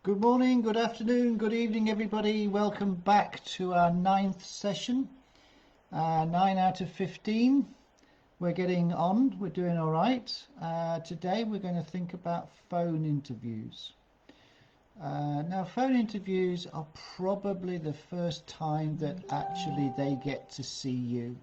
Good morning, good afternoon, good evening, everybody. Welcome back to our ninth session. 9 out of 15. We're getting on, we're doing all right. Today we're going to think about phone interviews. Now, phone interviews are probably the first time that actually they get to see you.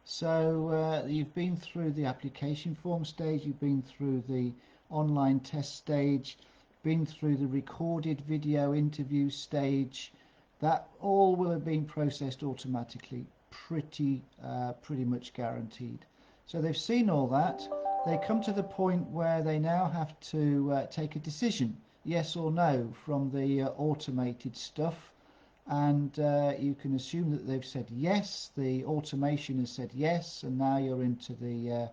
So you've been through the application form stage, you've been through the online test stage, been through the recorded video interview stage. That all will have been processed automatically, pretty much guaranteed. So they've seen all that. They come to the point where they now have to take a decision, yes or no, from the automated stuff. And you can assume that they've said yes, the automation has said yes, and now you're into the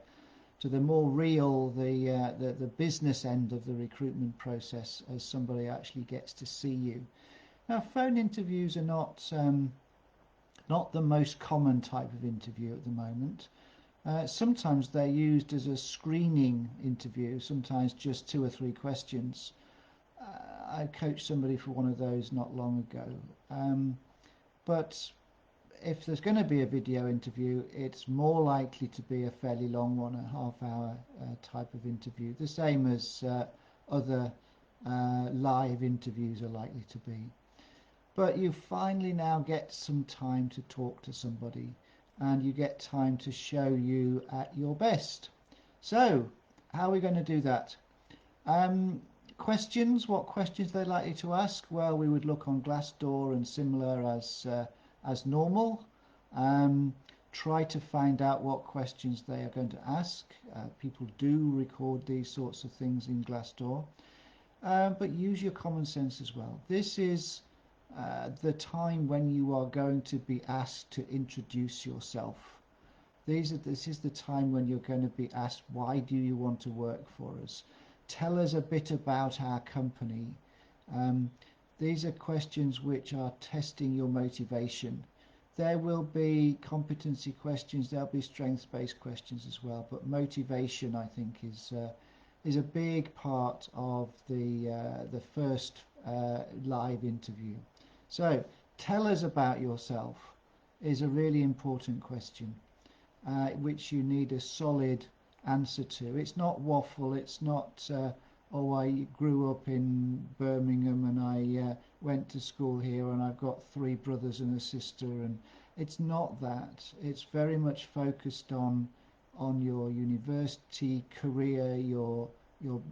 to the more real, the business end of the recruitment process, as somebody actually gets to see you. Now, phone interviews are not the most common type of interview at the moment. Sometimes they're used as a screening interview, sometimes just 2 or 3 questions. I coached somebody for one of those not long ago. But if there's going to be a video interview, it's more likely to be a fairly long one, a half-hour type of interview, the same as other live interviews are likely to be. But you finally now get some time to talk to somebody, and you get time to show you at your best. So, how are we going to do that? Questions, what questions they're likely to ask? Well, we would look on Glassdoor and similar as normal. Try to find out what questions they are going to ask. People do record these sorts of things in Glassdoor, but use your common sense as well. This is the time when you are going to be asked to introduce yourself. This is the time when you're going to be asked, why do you want to work for us? Tell us a bit about our company. These are questions which are testing your motivation. There will be competency questions, there'll be strengths-based questions as well, but motivation, I think, is a big part of the first live interview. So, tell us about yourself is a really important question, which you need a solid answer to. It's not waffle, it's not oh, I grew up in Birmingham and I went to school here and I've got 3 brothers and a sister, and it's not that. It's very much focused on your university career, your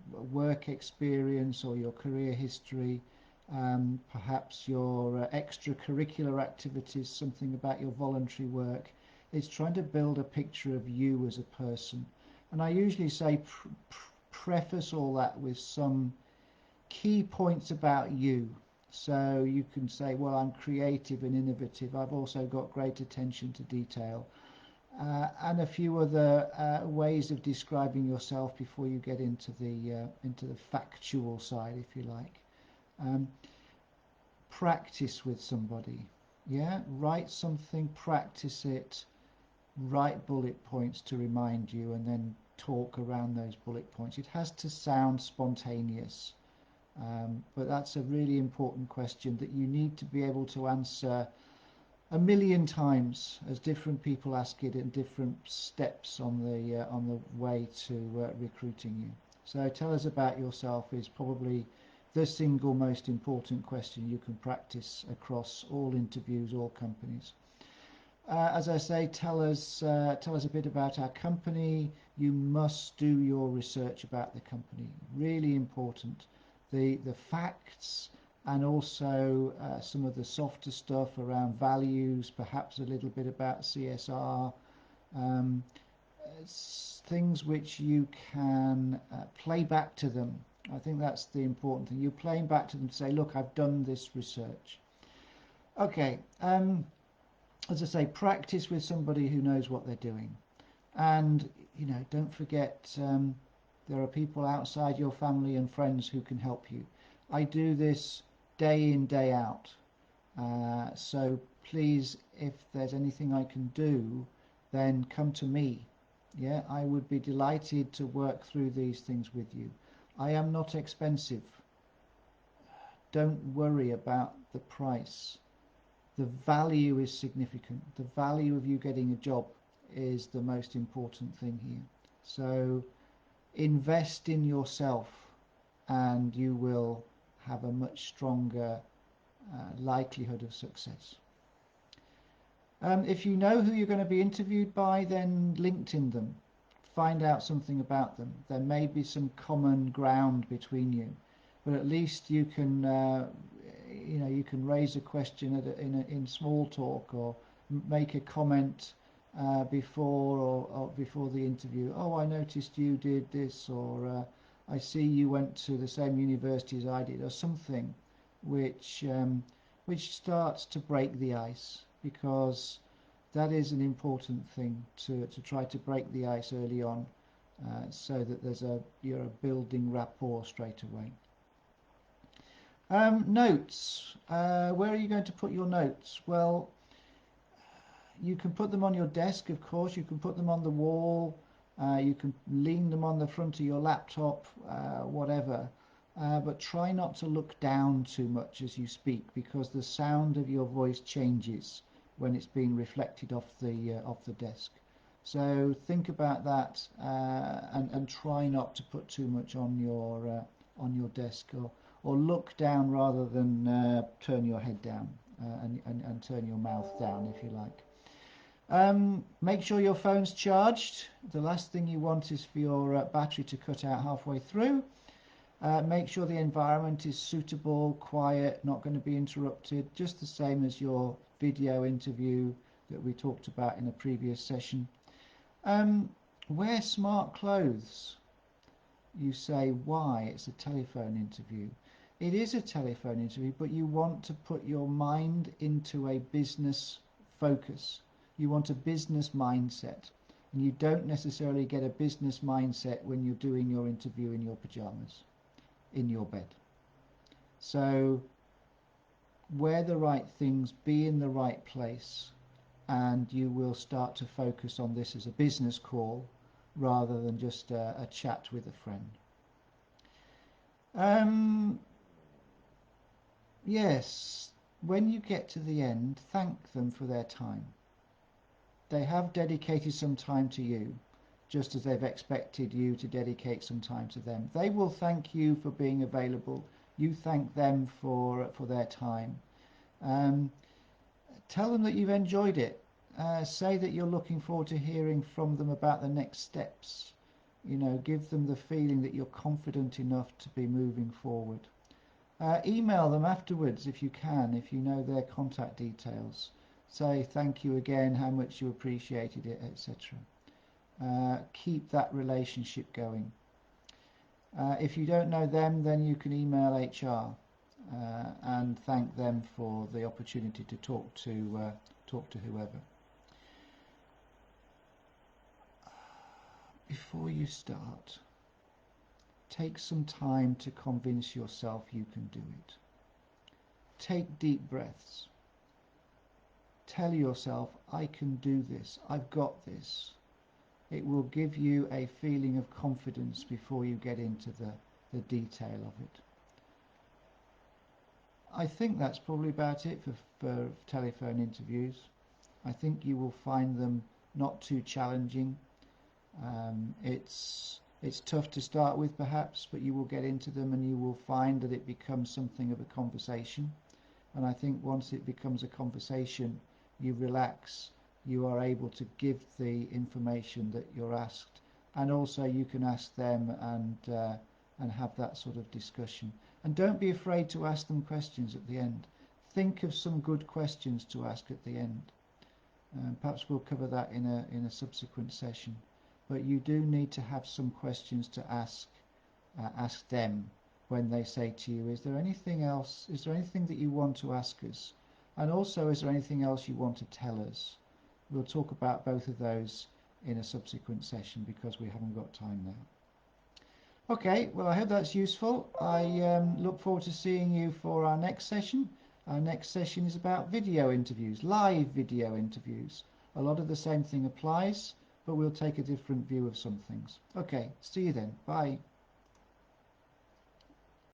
work experience or your career history, perhaps your extracurricular activities, something about your voluntary work. It's trying to build a picture of you as a person. And I usually say preface all that with some key points about you. So you can say, well, I'm creative and innovative. I've also got great attention to detail. And a few other ways of describing yourself before you get into the factual side, if you like. Practice with somebody. Yeah, write something, practice it. Write bullet points to remind you, and then talk around those bullet points. It has to sound spontaneous, but that's a really important question that you need to be able to answer 1,000,000 times as different people ask it in different steps on the way to recruiting you. So tell us about yourself is probably the single most important question you can practice across all interviews, all companies. As I say, tell us a bit about our company. You must do your research about the company. Really important. The facts and also some of the softer stuff around values, perhaps a little bit about CSR, things which you can play back to them. I think that's the important thing. You're playing back to them to say, look, I've done this research. Okay. As I say, practice with somebody who knows what they're doing. And, don't forget, there are people outside your family and friends who can help you. I do this day in, day out. So please, if there's anything I can do, then come to me. Yeah, I would be delighted to work through these things with you. I am not expensive. don't worry about the price. The value is significant. The value of you getting a job is the most important thing here. So invest in yourself and you will have a much stronger likelihood of success. If you know who you're going to be interviewed by, then LinkedIn them. Find out something about them. There may be some common ground between you, but at least you can, you can raise a question in small talk, or make a comment before the interview. Oh, I noticed you did this, or I see you went to the same university as I did, or something which starts to break the ice, because that is an important thing to try to break the ice early on, so that you're building rapport straight away. Notes. Where are you going to put your notes? Well, you can put them on your desk, of course. You can put them on the wall. You can lean them on the front of your laptop, whatever. But try not to look down too much as you speak, because the sound of your voice changes when it's being reflected off the desk. So think about that, and try not to put too much on your desk, or look down rather than turn your head down, and turn your mouth down, if you like. Make sure your phone's charged. The last thing you want is for your battery to cut out halfway through. Make sure the environment is suitable, quiet, not going to be interrupted, just the same as your video interview that we talked about in a previous session. Wear smart clothes. You say, why? It's a telephone interview. It is a telephone interview, but you want to put your mind into a business focus. You want a business mindset. And you don't necessarily get a business mindset when you're doing your interview in your pajamas, in your bed. So wear the right things, be in the right place, and you will start to focus on this as a business call rather than just a chat with a friend. Yes, when you get to the end, thank them for their time. They have dedicated some time to you, just as they've expected you to dedicate some time to them. They will thank you for being available. You thank them for their time. Tell them that you've enjoyed it. Say that you're looking forward to hearing from them about the next steps. Give them the feeling that you're confident enough to be moving forward. Email them afterwards if you can, if you know their contact details. Say thank you again, how much you appreciated it, etc. Keep that relationship going. If you don't know them, then you can email HR and thank them for the opportunity to talk to whoever. Before you start, take some time to convince yourself you can do it. Take deep breaths. Tell yourself, I can do this, I've got this. It will give you a feeling of confidence before you get into the detail of it. I think that's probably about it for telephone interviews. I think you will find them not too challenging. It's tough to start with perhaps, but you will get into them and you will find that it becomes something of a conversation. And I think once it becomes a conversation, you relax, you are able to give the information that you're asked, and also you can ask them and have that sort of discussion. And don't be afraid to ask them questions at the end. Think of some good questions to ask at the end. Perhaps we'll cover that in a subsequent session. But you do need to have some questions to ask them when they say to you, is there anything else, is there anything that you want to ask us? And also, is there anything else you want to tell us? We'll talk about both of those in a subsequent session because we haven't got time now. Okay, well, I hope that's useful. I look forward to seeing you for our next session. Our next session is about video interviews, live video interviews. A lot of the same thing applies, but we'll take a different view of some things. Okay, see you then. Bye.